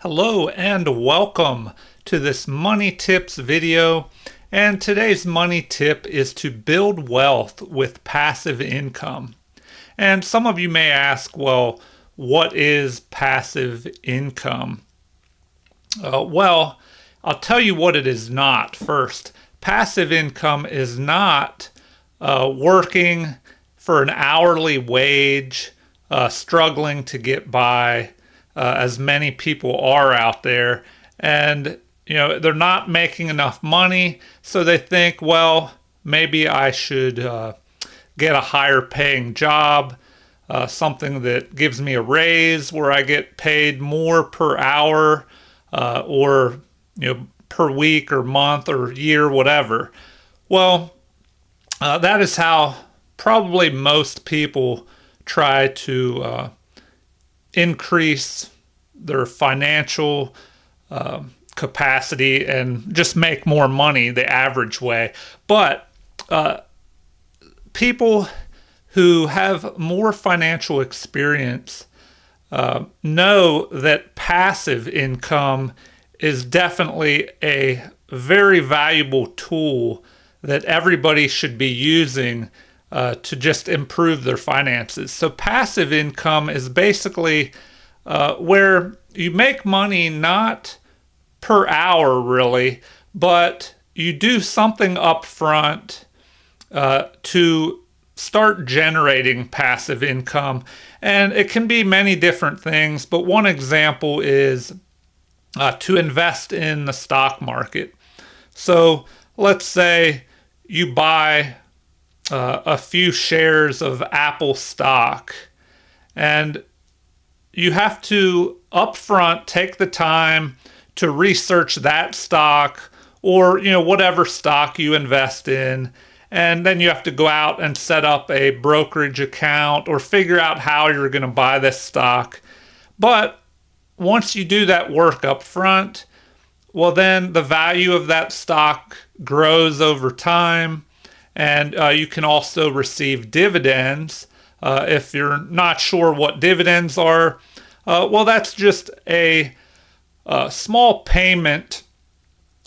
Hello and welcome to this money tips video. And today's money tip is to build wealth with passive income. And some of you may ask, well, what is passive income? I'll tell you what it is not first. Passive income is not working for an hourly wage, struggling to get by, as many people are out there. And, they're not making enough money. So they think, well, maybe I should get a higher paying job, something that gives me a raise where I get paid more per hour, or, per week or month or year, whatever. Well, that is how probably most people try to increase their financial capacity and just make more money the average way. But people who have more financial experience know that passive income is definitely a very valuable tool that everybody should be using to just improve their finances. So passive income is basically where you make money not per hour really, but you do something up front to start generating passive income. And it can be many different things, but one example is to invest in the stock market. So let's say you buy a few shares of Apple stock, and you have to upfront take the time to research that stock, or whatever stock you invest in, and then you have to go out and set up a brokerage account or figure out how you're going to buy this stock. But once you do that work up front, well, then the value of that stock grows over time, and you can also receive dividends. If you're not sure what dividends are, well, that's just a small payment,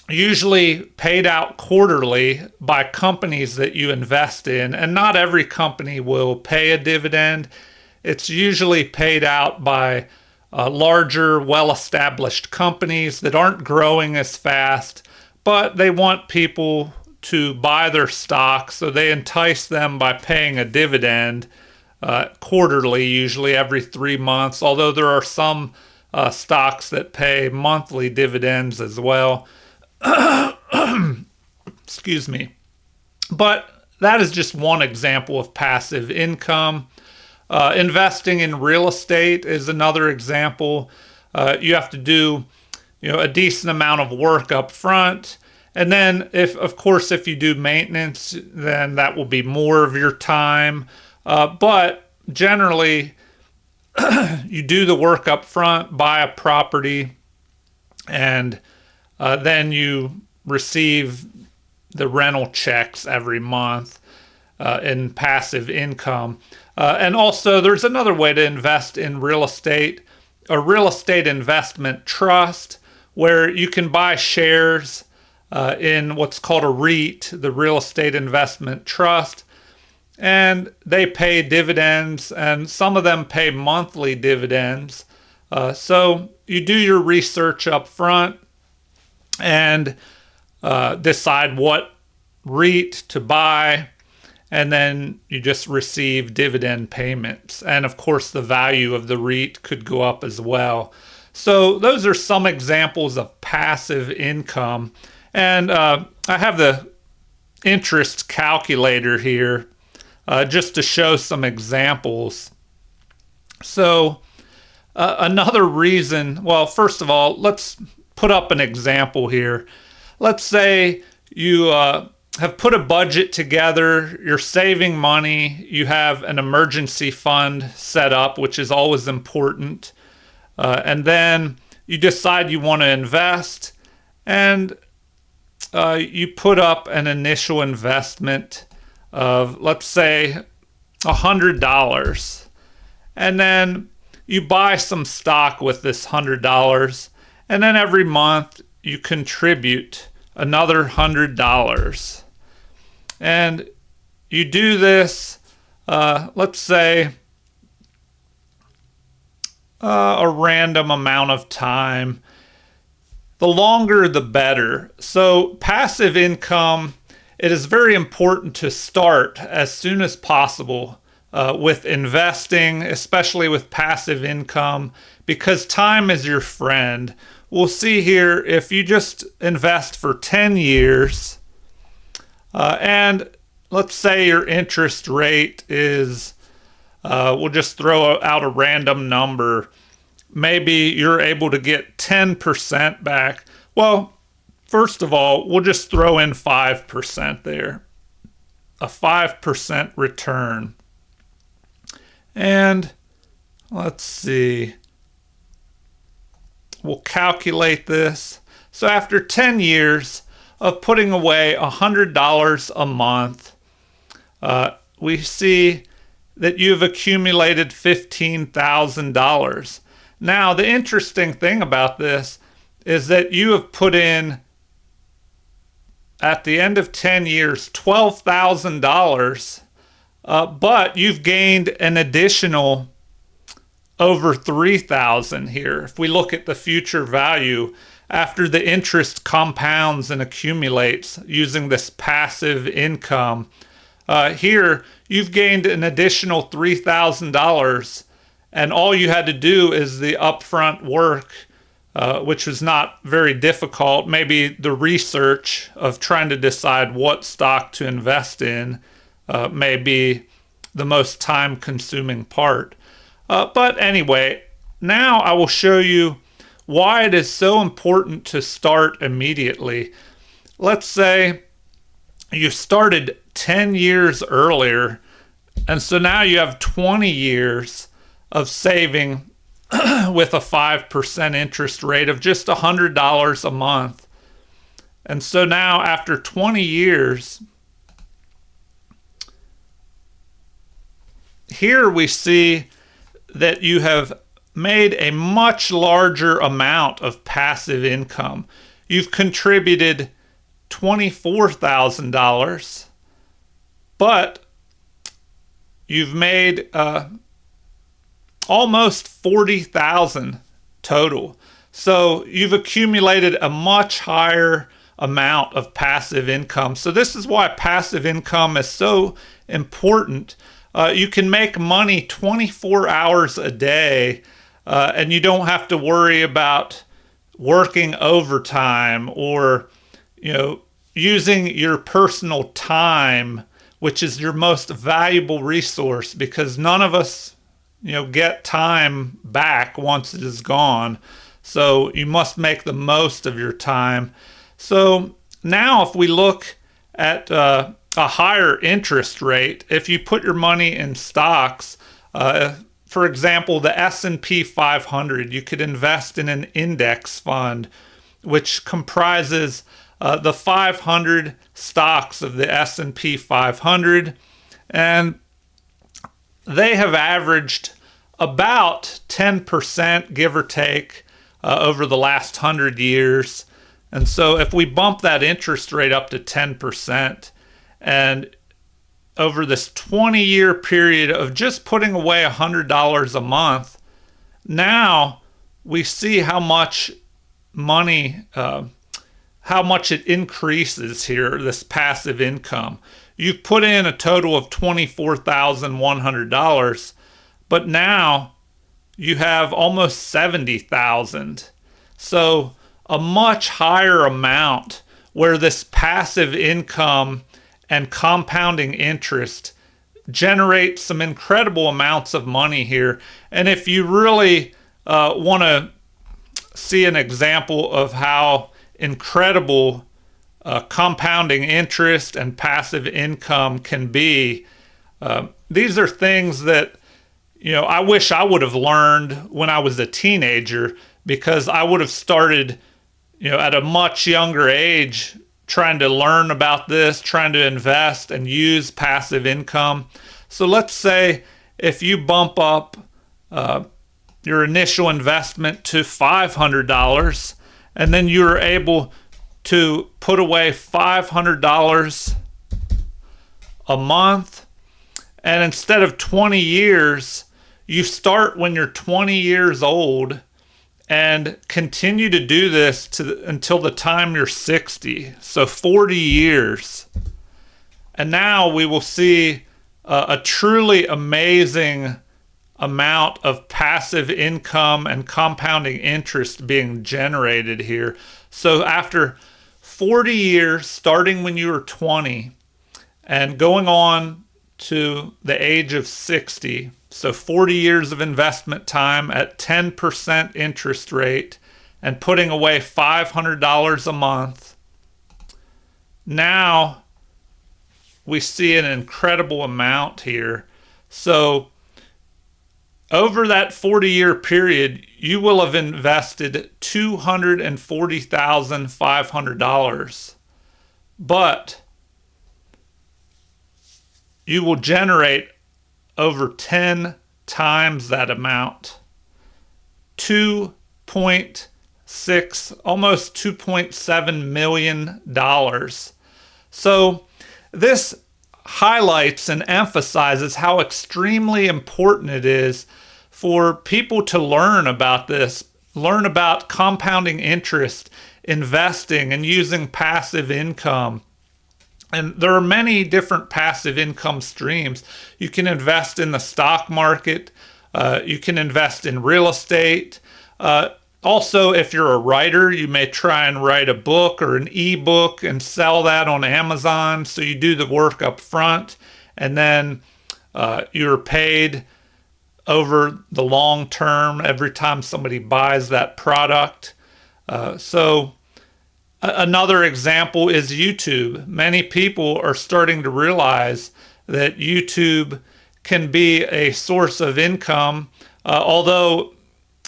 usually paid out quarterly by companies that you invest in. And not every company will pay a dividend. It's usually paid out by larger, well-established companies that aren't growing as fast, but they want people to buy their stock, so they entice them by paying a dividend quarterly, usually every 3 months, although there are some stocks that pay monthly dividends as well. Excuse me. But that is just one example of passive income. Investing in real estate is another example. You have to do, a decent amount of work up front. And then if you do maintenance, then that will be more of your time. But generally, you do the work up front, buy a property, and then you receive the rental checks every month in passive income. And also, there's another way to invest in real estate, a real estate investment trust, where you can buy shares in what's called a REIT, the Real Estate Investment Trust, and they pay dividends, and some of them pay monthly dividends. So you do your research up front and decide what REIT to buy, and then you just receive dividend payments. And of course, the value of the REIT could go up as well. So those are some examples of passive income. And I have the interest calculator here just to show some examples. So another reason, well, first of all, let's put up an example here. Let's say you have put a budget together, you're saving money, you have an emergency fund set up, which is always important, and then you decide you want to invest, and you put up an initial investment of, let's say, $100, and then you buy some stock with this $100, And then every month you contribute another $100. And you do this, let's say, a random amount of time. The longer, the better. So passive income, it is very important to start as soon as possible with investing, especially with passive income, because time is your friend. We'll see here if you just invest for 10 years and let's say your interest rate is, we'll just throw out a random number. Maybe you're able to get 10% back. Well, first of all, we'll just throw in 5% there. A 5% return. And let's see. We'll calculate this. So after 10 years of putting away $100 a month, we see that you've accumulated $15,000. Now, the interesting thing about this is that you have put in, at the end of 10 years, $12,000, but you've gained an additional over $3,000 here. If we look at the future value, after the interest compounds and accumulates using this passive income, here you've gained an additional $3,000, and all you had to do is the upfront work, which was not very difficult. Maybe the research of trying to decide what stock to invest in may be the most time-consuming part. But anyway, now I will show you why it is so important to start immediately. Let's say you started 10 years earlier, and so now you have 20 years of saving with a 5% interest rate of just $100 a month. And so now after 20 years, here we see that you have made a much larger amount of passive income. You've contributed $24,000, but you've made almost $40,000 total. So you've accumulated a much higher amount of passive income. So this is why passive income is so important. You can make money 24 hours a day, and you don't have to worry about working overtime or, using your personal time, which is your most valuable resource, because none of us, get time back once it is gone. So you must make the most of your time. So now if we look at a higher interest rate, if you put your money in stocks, for example, the S&P 500, you could invest in an index fund, which comprises the 500 stocks of the S&P 500, and they have averaged about 10%, give or take, over the last 100 years. And so if we bump that interest rate up to 10%, and over this 20-year period of just putting away $100 a month, now we see how much money, how much it increases here, this passive income. You've put in a total of $24,100, but now you have almost $70,000. So a much higher amount where this passive income and compounding interest generate some incredible amounts of money here. And if you really want to see an example of how incredible compounding interest and passive income can be, these are things that I wish I would have learned when I was a teenager, because I would have started at a much younger age trying to learn about this, trying to invest and use passive income. So let's say if you bump up your initial investment to $500, and then you're able to put away $500 a month. And instead of 20 years, you start when you're 20 years old and continue to do this until the time you're 60. So 40 years. And now we will see a truly amazing amount of passive income and compounding interest being generated here. So after 40 years, starting when you were 20 and going on to the age of 60, so 40 years of investment time at 10% interest rate and putting away $500 a month, now we see an incredible amount here. So over that 40-year period, you will have invested $240,500, but you will generate over 10 times that amount, 2.6, almost $2.7 million. So this highlights and emphasizes how extremely important it is for people to learn about this, learn about compounding interest, investing, and using passive income. And there are many different passive income streams. You can invest in the stock market. You can invest in real estate. Also, if you're a writer, you may try and write a book or an ebook and sell that on Amazon. So you do the work up front, and then you're paid over the long term every time somebody buys that product. Another example is YouTube. Many people are starting to realize that YouTube can be a source of income, although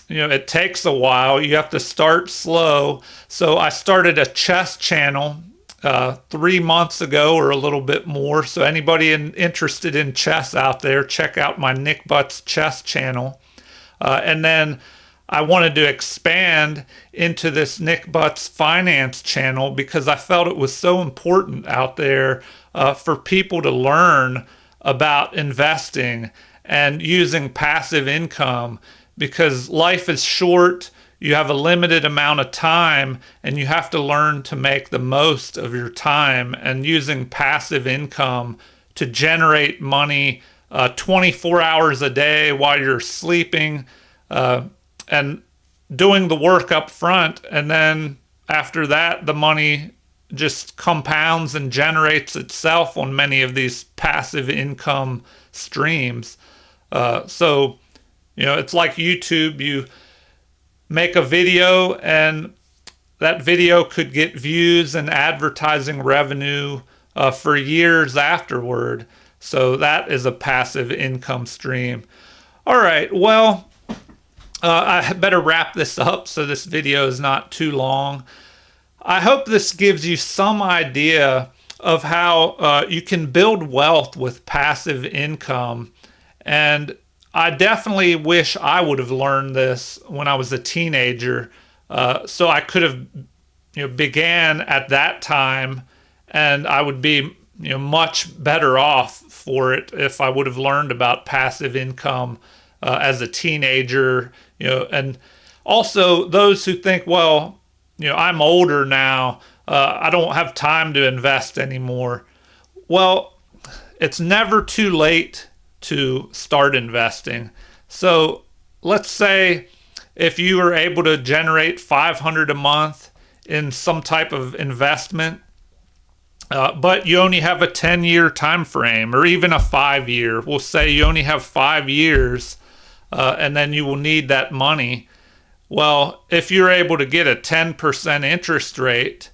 it takes a while. You have to start slow. So I started a chess channel 3 months ago or a little bit more. So anybody interested in chess out there, check out my Nick Butts chess channel. And then I wanted to expand into this Nick Butts finance channel because I felt it was so important out there for people to learn about investing and using passive income, because life is short. You have a limited amount of time, and you have to learn to make the most of your time, and using passive income to generate money 24 hours a day while you're sleeping, and doing the work up front. And then after that, the money just compounds and generates itself on many of these passive income streams. So it's like YouTube. You make a video, and that video could get views and advertising revenue for years afterward. So that is a passive income stream. All right, well, I better wrap this up so this video is not too long. I hope this gives you some idea of how you can build wealth with passive income. And I definitely wish I would have learned this when I was a teenager, so I could have began at that time, and I would be much better off for it if I would have learned about passive income as a teenager. And also those who think, well, I'm older now, I don't have time to invest anymore. Well, it's never too late to start investing. So let's say if you are able to generate $500 a month in some type of investment, but you only have a 10-year time frame, or even a 5-year. We'll say you only have 5 years, and then you will need that money. Well, if you're able to get a 10% interest rate,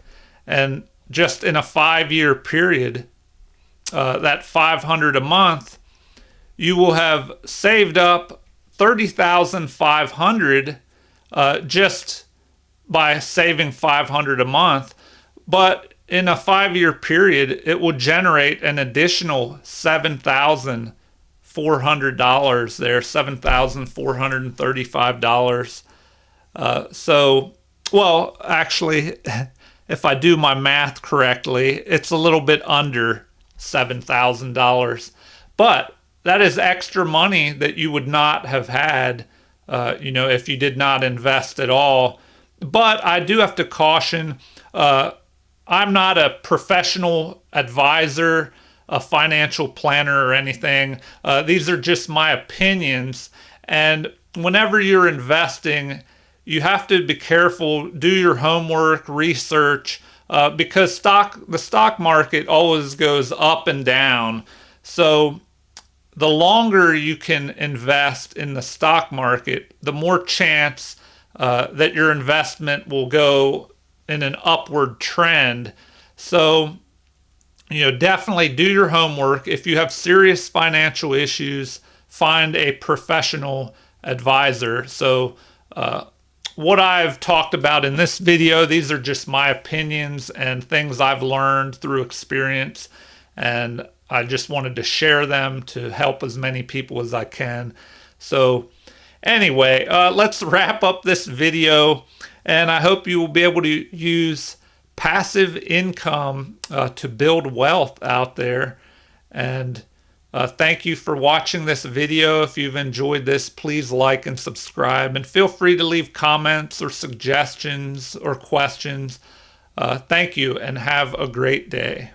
and just in a 5-year period, that $500 a month, you will have saved up $30,500 just by saving $500 a month. But in a 5-year period, it will generate an additional $7,400 there, $7,435. So Well, actually, if I do my math correctly, it's a little bit under $7,000. But that is extra money that you would not have had, if you did not invest at all. But I do have to caution, I'm not a professional advisor, a financial planner, or anything. These are just my opinions. And whenever you're investing, you have to be careful, do your homework, research, because the stock market always goes up and down. So the longer you can invest in the stock market, the more chance that your investment will go in an upward trend. So, definitely do your homework. If you have serious financial issues, find a professional advisor. So, what I've talked about in this video, these are just my opinions and things I've learned through experience. And I just wanted to share them to help as many people as I can. So anyway, let's wrap up this video. And I hope you will be able to use passive income to build wealth out there. And thank you for watching this video. If you've enjoyed this, please like and subscribe. And feel free to leave comments or suggestions or questions. Thank you and have a great day.